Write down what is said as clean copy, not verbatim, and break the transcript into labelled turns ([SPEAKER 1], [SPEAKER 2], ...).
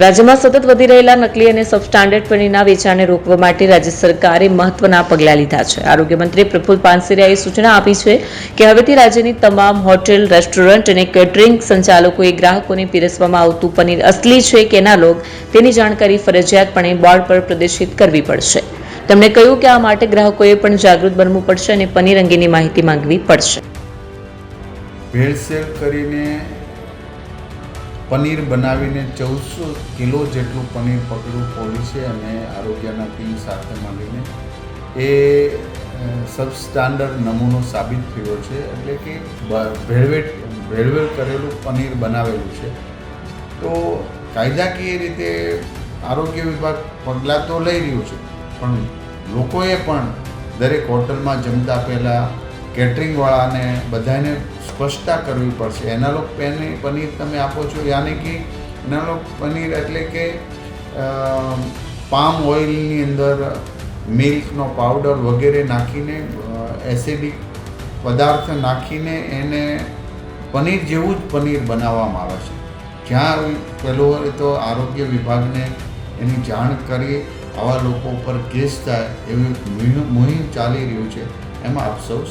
[SPEAKER 1] રાજ્યમાં સતત વધી રહેલા નકલી અને સબસ્ટાન્ડર્ડ પનીરના વેચાણને રોકવા માટે રાજ્ય સરકારે મહત્વના પગલાં લીધા છે. આરોગ્ય મંત્રી પ્રફુલ પાનસેરિયાએ સૂચના આપી છે કે હવેથી રાજ્યની તમામ હોટેલ, રેસ્ટોરન્ટ અને કેટરિંગ સંચાલકોએ ગ્રાહકોને પીરસવામાં આવતું પનીર અસલી છે કે એનાલોગ તેની જાણકારી ફરજિયાતપણે બોર્ડ પર પ્રદર્શિત કરવી પડશે. તેમણે કહ્યું કે આ માટે ગ્રાહકોએ પણ જાગૃત બનવું પડશે અને પનીર અંગેની માહિતી માંગવી પડશે.
[SPEAKER 2] ભેળસેળ કરીને પનીર બનાવીને 1400 કિલો જેટલું પનીર પકડ્યું પોલીસે અને આરોગ્યના ટીમ સાથે મળીને. એ સબસ્ટાન્ડર્ડ નમૂનો સાબિત થયો છે, એટલે કે ભેળવેળ કરેલું પનીર બનાવેલું છે. તો કાયદાકીય રીતે આરોગ્ય વિભાગ પગલાં તો લઈ રહ્યું છે, પણ લોકોએ પણ દરેક હોટલમાં જમતા પહેલાં કેટરિંગવાળાને બધાને સ્પષ્ટતા કરવી પડશે. એનાલોગ પનીર તમે આપો છો, યાની કે એનાલોગ પનીર એટલે કે પામ ઓઇલની અંદર મિલ્કનો પાવડર વગેરે નાખીને એસિડિક પદાર્થ નાખીને એને પનીર જેવું જ પનીર બનાવવામાં આવે છે. જ્યાં પહેલું તો આરોગ્ય વિભાગને એની જાણ કરી આવા લોકો ઉપર કેસ થાય એવી મુહિમ ચાલી રહ્યું છે. એમાં આપ સૌ